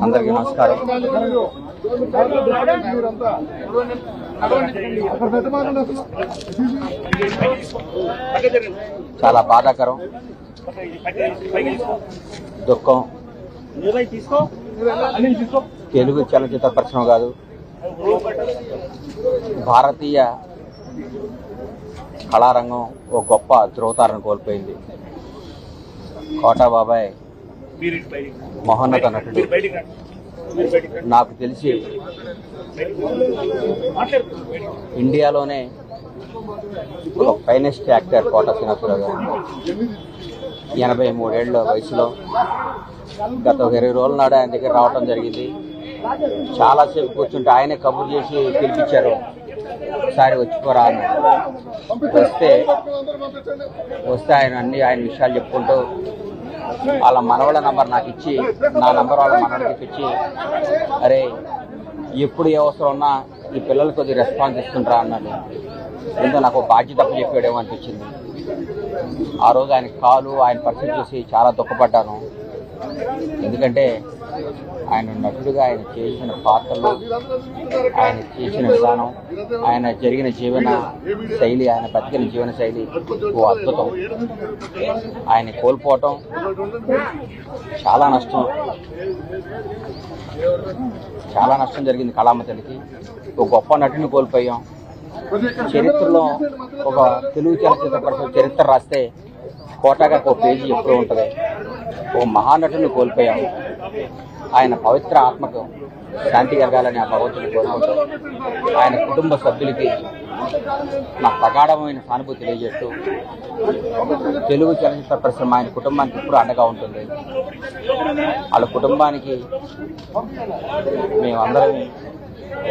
అందరికీ నమస్కారం. చాలా బాధాకరం, దుఃఖం. తెలుగు చలనచిత్ర పరిశ్రమ కాదు, భారతీయ కళారంగం ఓ గొప్ప ధ్రువతారను కోల్పోయింది. కోటా బాబాయ్ మహోన్నత నటుడు. నాకు తెలిసి ఇండియాలోనే ఒక ఫైనెస్ట్ యాక్టర్ కోటా శ్రీనివాసరావు గారు. 83 ఏళ్ల వయసులో గత 20 రోజుల నాడు ఆయన దగ్గర రావడం జరిగింది. చాలాసేపు కూర్చుంటే ఆయనే కబుర్ చేసి పిలిపించారు, ఒకసారి వచ్చిపోరా అన్నాడు. వస్తే ఆయన విషయాలు చెప్పుకుంటూ వాళ్ళ మనవళ్ళ నంబర్ నాకు ఇచ్చి, నా నంబర్ వాళ్ళ మనవడికి ఇచ్చి, అరే ఎప్పుడు ఏ అవసరం ఉన్నా ఈ పిల్లలు కొద్దిగా రెస్పాన్స్ ఇస్తుంటారా అన్నాడు. ఏంటో నాకు బాధ్యత తప్పు చెప్పాడేమో అనిపించింది. ఆ రోజు ఆయన కాలు, ఆయన పరిస్థితి చూసి చాలా దుఃఖపడ్డాను. ఎందుకంటే ఆయన నటుడుగా ఆయన చేసిన పాత్రలు, ఆయన చేసిన విధానం, ఆయన జరిగిన జీవన శైలి, ఆయన బతికిన జీవన శైలి ఓ అద్భుతం. ఆయన కోల్పోవటం చాలా నష్టం జరిగింది కళామతలికి. ఒక గొప్ప నటుని కోల్పోయాం. చరిత్రలో ఒక తెలుగు చలనచిత్ర పరిశ్రమ చరిత్ర రాస్తే కోటాగారికి ఒక పేజీ ఎప్పుడూ ఉంటుంది. ఒక మహానటుని కోల్పోయాం. ఆయన పవిత్ర ఆత్మకు శాంతి కలగాలని ఆ భగవంతుని కోరుకుంటూ ఆయన కుటుంబ సభ్యులకి నా ప్రగాఢమైన సానుభూతి తెలియజేస్తూ, తెలుగు చలనచిత్ర పరిశ్రమ ఆయన కుటుంబానికి ఎప్పుడు అండగా ఉంటుంది. వాళ్ళ కుటుంబానికి మేమందరం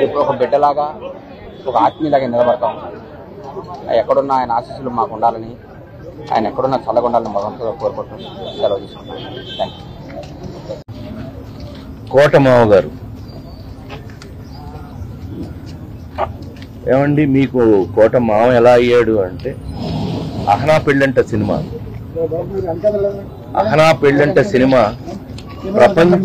ఎప్పుడు ఒక బిడ్డలాగా, ఒక ఆత్మీయులాగా నిలబడతాం. ఎక్కడున్నా ఆయన ఆశీస్సులు మాకు ఉండాలని, ఆయన ఎక్కడున్నా చల్లగా ఉండాలని భగవంతుగా కోరుకుంటూ సెలవు తీసుకుంటాం. Thank you. కోటమావ గారు, ఏమండి మీకు కోటమావ ఎలా అయ్యాడు అంటే, అహనా పెళ్ళంట సినిమా ప్రపంచ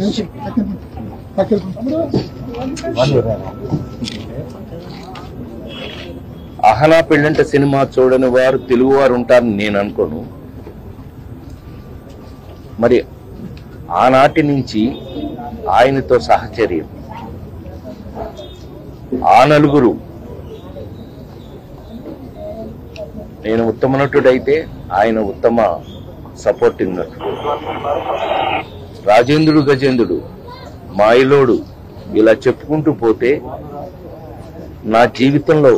అహనా పెళ్ళంట సినిమా చూడని వారు తెలుగు వారు ఉంటారని నేను అనుకోను. మరి ఆనాటి నుంచి ఆయనతో సహచర్యం, ఆ నలుగురు, నేను ఉత్తమ నటుడైతే ఆయన ఉత్తమ సపోర్టింగ్ నటుడు, రాజేంద్రుడు, గజేంద్రుడు, మాయలోడు, ఇలా చెప్పుకుంటూ పోతే నా జీవితంలో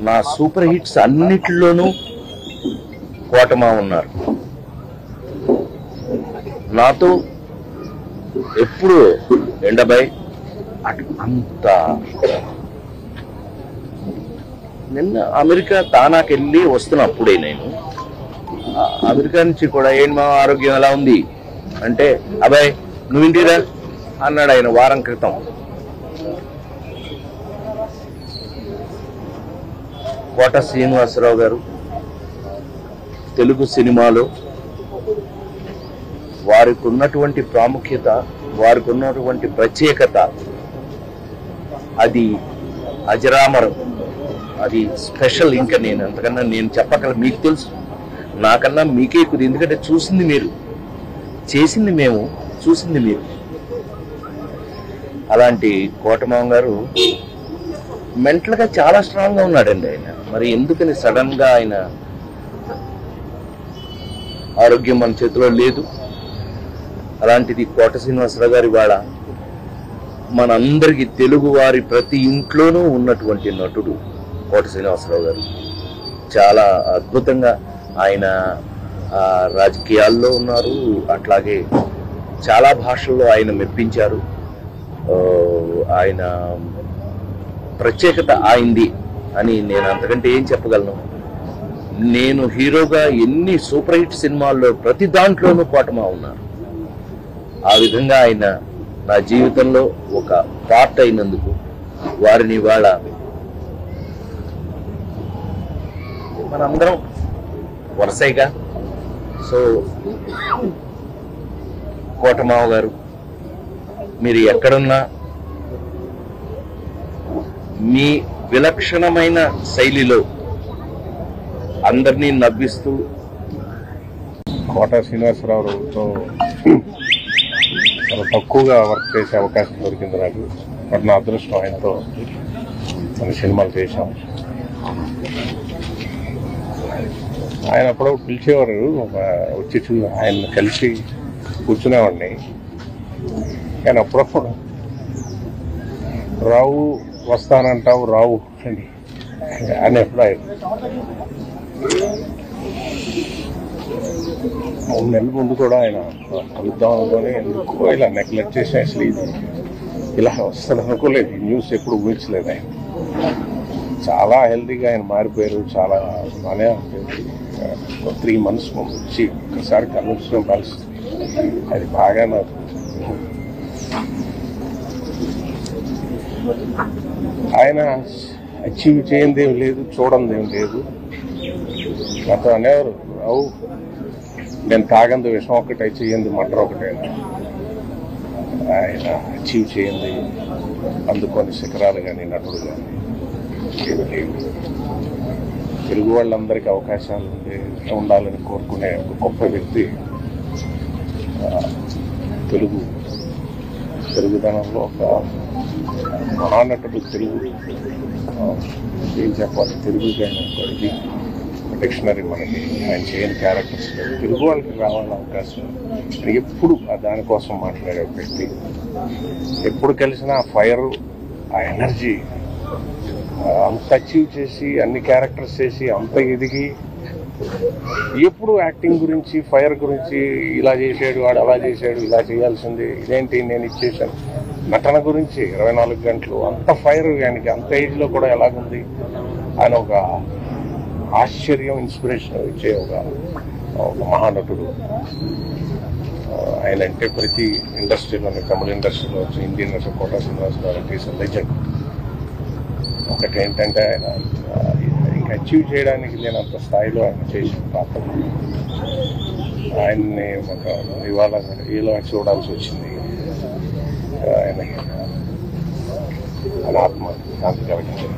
నా సూపర్ హిట్స్ అన్నిటిలోనూ కోటమా ఉన్నారు. నాతో ఎప్పుడు ఎండబాయ్ అంత. నిన్న అమెరికా తానాకి వెళ్ళి వస్తున్నప్పుడే నేను అమెరికా నుంచి కూడా, ఏంటి మా ఆరోగ్యం ఎలా ఉంది అంటే, అబ్బాయి నువ్వు ఇంటిరా అన్నాడు ఆయన వారం క్రితం. కోట శ్రీనివాసరావు గారు తెలుగు సినిమాలో వారికి ఉన్నటువంటి ప్రాముఖ్యత, వారికి ఉన్నటువంటి ప్రత్యేకత, అది అజరామరం, అది స్పెషల్. ఇంకా నేను అంతకన్నా నేను చెప్పగల, మీకు తెలుసు, నాకన్నా మీకే ఎక్కువ. ఎందుకంటే చూసింది మీరు, చేసింది మేము, చూసింది మీరు. అలాంటి కోటమావ గారు మెంటల్గా చాలా స్ట్రాంగ్గా ఉన్నాడండి ఆయన. మరి ఎందుకని సడన్ గా ఆయన ఆరోగ్యం మన చేతిలో లేదు. అలాంటిది కోట శ్రీనివాసరావు గారి వాళ్ళ మనందరికీ, తెలుగు వారి ప్రతి ఇంట్లోనూ ఉన్నటువంటి నటుడు కోట శ్రీనివాసరావు గారు. చాలా అద్భుతంగా ఆయన రాజకీయాల్లో ఉన్నారు, అట్లాగే చాలా భాషల్లో ఆయన మెప్పించారు. ఆయన ప్రత్యేకత ఆయింది అని నేను అంతకంటే ఏం చెప్పగలను. నేను హీరోగా ఎన్ని సూపర్ హిట్ సినిమాల్లో ప్రతి దాంట్లోనూ కోటమా ఉన్నారు. ఆ విధంగా ఆయన నా జీవితంలో ఒక పార్ట్ అయినందుకు వారిని వాళ్ళ మనందరం వరుసగా. సో కోటమావ గారు, మీరు ఎక్కడున్నా మీ విలక్షణమైన శైలిలో అందరినీ నవ్విస్తూ కోట శ్రీనివాసరావుతో చాలా తక్కువగా వర్క్ చేసే అవకాశం దొరికింది నాకు. బట్ నా అదృష్టం, ఆయనతో కొన్ని సినిమాలు చేశాం. ఆయన అప్పుడప్పుడు పిలిచేవారు, వచ్చి ఆయన కలిసి కూర్చునేవాడిని. కానీ అప్పుడప్పుడు రావు వస్తానంటావు రావు అని ఎప్పుడు ఆయన 3 నెలల ముందు కూడా ఆయన కలుద్దాం అనుకొని ఎందుకో ఇలా నెగ్లెక్ట్ చేసి అసలు ఇది ఇలా వస్తుంది అనుకోలేదు. ఈ న్యూస్ ఎప్పుడు ఊహించలేదు. ఆయన చాలా హెల్తీగా ఆయన మారిపోయారు. చాలా బాగానే ఉంటుంది. 3 months ముందు వచ్చి ఒకసారి కలుసుకోవడం కలిసి అది బాగా నాకు ఆయన అచీవ్ చేయంది ఏం లేదు, చూడండి ఏం లేదు. నాతో అనేవారు, రావు నేను తాగంది విషం ఒకటే, చేయండి మటర్ ఒకటే. ఆయన అచీవ్ చేయండి అందుకొని శిఖరాలు కానీ నటుడు కానీ ఏమి లేవు. తెలుగు వాళ్ళందరికీ అవకాశాలు ఉండాలని కోరుకునే ఒక గొప్ప వ్యక్తి. తెలుగుదనంలో ఒక మహానటుడు. తెలుగు ఏం చెప్పాలి, తెలుగు కానీ ఇది డిక్షనరీ మనకి. ఆయన చేయని క్యారెక్టర్స్ తెలుగు వాళ్ళకి రావాలని అవకాశం. ఎప్పుడు దానికోసం మాట్లాడే వ్యక్తి. ఎప్పుడు కలిసిన ఆ ఫైర్, ఆ ఎనర్జీ, అంత అచీవ్ చేసి అన్ని క్యారెక్టర్స్ చేసి అంత ఎదిగి ఎప్పుడు యాక్టింగ్ గురించి, ఫైర్ గురించి, ఇలా చేసాడు వాడు అలా చేశాడు, ఇలా చేయాల్సింది ఇదేంటి నేను ఇచ్చేసాను, నటన గురించి 24 గంటలు అంత ఫైర్. ఆయనకి అంత ఏజ్లో కూడా ఎలాగుంది. ఆయన ఒక ఆశ్చర్యం, ఇన్స్పిరేషన్ ఇచ్చే ఒక మహానటుడు. ఆయన అంటే ప్రతి ఇండస్ట్రీలోని, తమిళ ఇండస్ట్రీలో వచ్చి హిందీ ఇండస్ట్రీ కోట శ్రీనివాసరావు అంటే ఈస్ లెజెండ్. ఒకటి ఏంటంటే ఆయన ఇంకా అచీవ్ చేయడానికి లేనంత స్థాయిలో ఆయన చేసిన పాత్ర. ఆయన్ని ఒక ఇవాళ ఇలా చూడాల్సి వచ్చింది. ఆయన ఆత్మ శాంతి కలిగింది.